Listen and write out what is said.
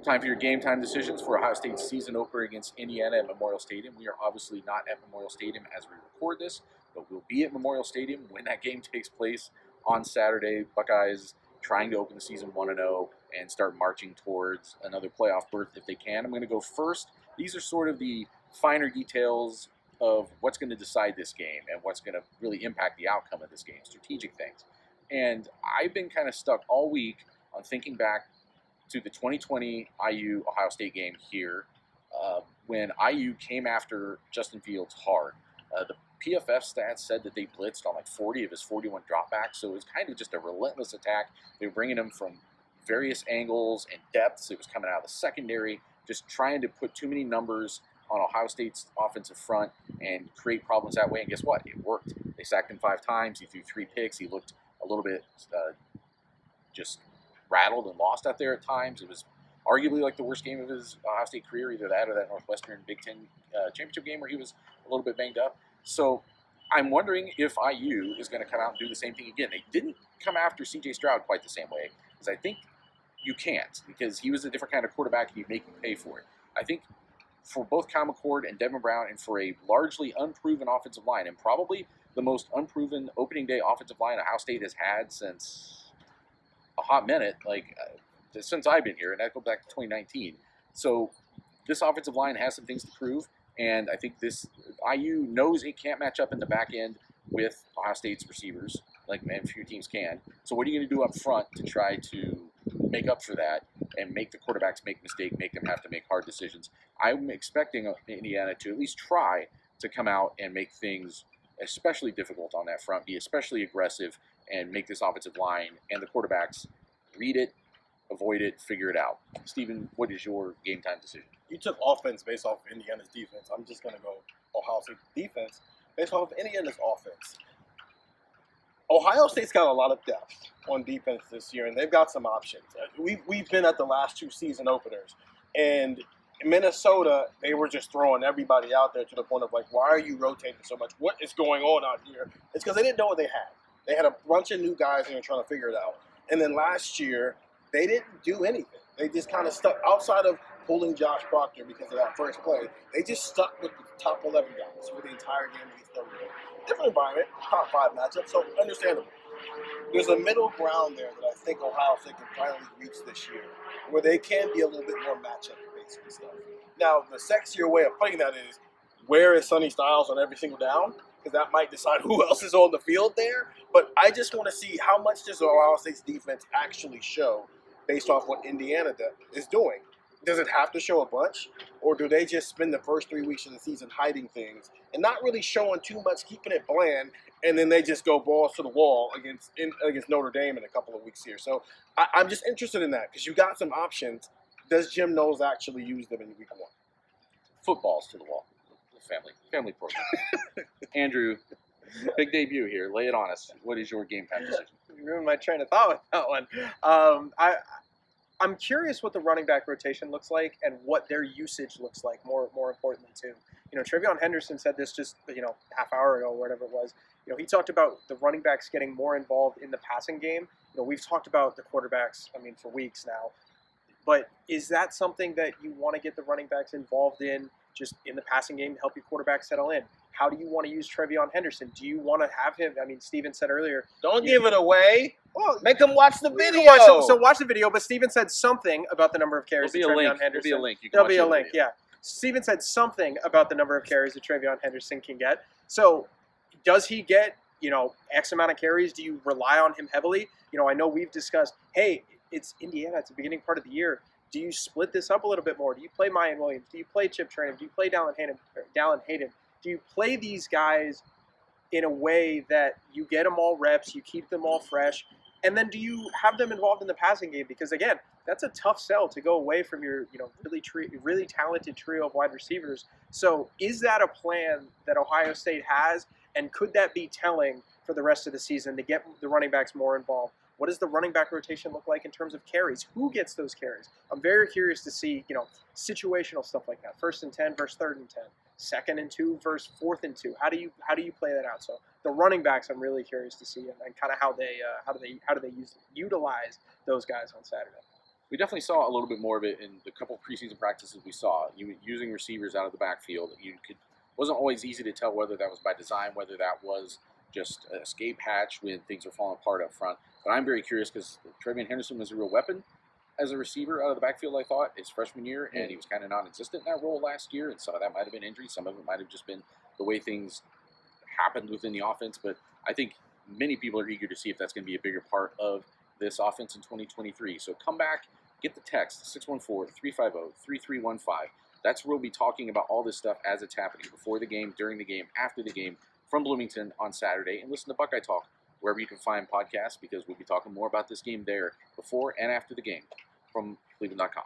Time for your game time decisions for Ohio State's season opener against Indiana at Memorial Stadium. We are obviously not at Memorial Stadium as we record this, but we'll be at Memorial Stadium when that game takes place on Saturday. Buckeyes trying to open the season 1-0 and start marching towards another playoff berth if they can. I'm going to go first. These are sort of the finer details of what's going to decide this game and what's going to really impact the outcome of this game, strategic things. And I've been kind of stuck all week on thinking back to the 2020 IU Ohio State game here when IU came after Justin Fields hard. The PFF stats said that they blitzed on like 40 of his 41 dropbacks, so it was kind of just a relentless attack. They were bringing him from various angles and depths. It was coming out of the secondary, just trying to put too many numbers on Ohio State's offensive front and create problems that way. And guess what? It worked. They sacked him 5 times. He threw 3 picks. He looked a little bit just rattled and lost out there at times. It was arguably like the worst game of his Ohio State career, either that or that Northwestern Big Ten championship game where he was a little bit banged up. So I'm wondering if IU is going to come out and do the same thing again. They didn't come after C.J. Stroud quite the same way, because I think you can't, because he was a different kind of quarterback and you'd make him pay for it. I think for both Kyle McCord and Devin Brown, and for a largely unproven offensive line, and probably the most unproven opening day offensive line Ohio State has had since a hot minute, since I've been here, and that goes back to 2019. So this offensive line has some things to prove, and I think this IU knows it can't match up in the back end with Ohio State's receivers, like few teams can. So what are you going to do up front to try to make up for that and make the quarterbacks make mistakes, make them have to make hard decisions? I'm expecting Indiana to at least try to come out and make things especially difficult on that front, be especially aggressive, and make this offensive line and the quarterbacks read it, avoid it, figure it out. Steven, what is your game time decision? You took offense based off of Indiana's defense. I'm just going to go Ohio State defense based off of Indiana's offense. Ohio State's got a lot of depth on defense this year, and they've got some options. We've been at the last 2 season openers, and in Minnesota, they were just throwing everybody out there to the point of like, why are you rotating so much? What is going on out here? It's because they didn't know what they had. They had a bunch of new guys and they're trying to figure it out. And then last year, they didn't do anything. They just kind of stuck outside of pulling Josh Proctor because of that first play. They just stuck with the top 11 guys for the entire game against Notre Dame. Different environment, top 5 matchup, so understandable. There's a middle ground there that I think Ohio State can finally reach this year, where they can be a little bit more matchup-based and stuff. Now, the sexier way of putting that is, where is Sonny Styles on every single down? Because that might decide who else is on the field there. But I just want to see how much does Ohio State's defense actually show based off what Indiana is doing. Does it have to show a bunch? Or do they just spend the first 3 weeks of the season hiding things and not really showing too much, keeping it bland, and then they just go balls to the wall against Notre Dame in a couple of weeks here? So I'm just interested in that because you got some options. Does Jim Knowles actually use them in week 1? Footballs to the wall. Family program. Andrew, big debut here. Lay it on us. What is your game time decision? You ruined my train of thought with that one. I'm curious what the running back rotation looks like and what their usage looks like, more importantly, too. TreVeyon Henderson said this just, half hour ago, or whatever it was. He talked about the running backs getting more involved in the passing game. We've talked about the quarterbacks, for weeks now. But is that something that you want to get the running backs involved in, just in the passing game to help your quarterback settle in? How do you want to use TreVeyon Henderson? Do you want to have him? Steven said earlier. Don't give it away. Well, make them watch the video. So watch the video, but Steven said something about the number of carries that TreVeyon Henderson. There'll be a link. There'll be a link, yeah. Steven said something about the number of carries that TreVeyon Henderson can get. So does he get, X amount of carries? Do you rely on him heavily? I know we've discussed, hey, it's Indiana. It's the beginning part of the year. Do you split this up a little bit more? Do you play Mayan Williams? Do you play Chip Trayanum? Do you play Dallin Hayden? Do you play these guys in a way that you get them all reps, you keep them all fresh, and then do you have them involved in the passing game? Because again, that's a tough sell to go away from your really talented trio of wide receivers. So is that a plan that Ohio State has, and could that be telling for the rest of the season to get the running backs more involved? What does the running back rotation look like in terms of carries? Who gets those carries? I'm very curious to see, situational stuff like that. 1st and 10 versus 3rd and 10. 2nd and 2 versus 4th and 2. How do you play that out? So the running backs, I'm really curious to see, and kind of how do they utilize those guys on Saturday. we definitely saw a little bit more of it in the couple of preseason practices we saw. Using receivers out of the backfield, wasn't always easy to tell whether that was by design, whether that was just an escape hatch when things were falling apart up front. But I'm very curious because Trevion Henderson was a real weapon as a receiver out of the backfield, I thought, his freshman year, and he was kind of non-existent in that role last year, and some of that might have been injury, some of it might have just been the way things happened within the offense, but I think many people are eager to see if that's going to be a bigger part of this offense in 2023. So come back, get the text, 614-350-3315. That's where we'll be talking about all this stuff as it's happening, before the game, during the game, after the game, from Bloomington on Saturday, and listen to Buckeye Talk wherever you can find podcasts, because we'll be talking more about this game there before and after the game from cleveland.com.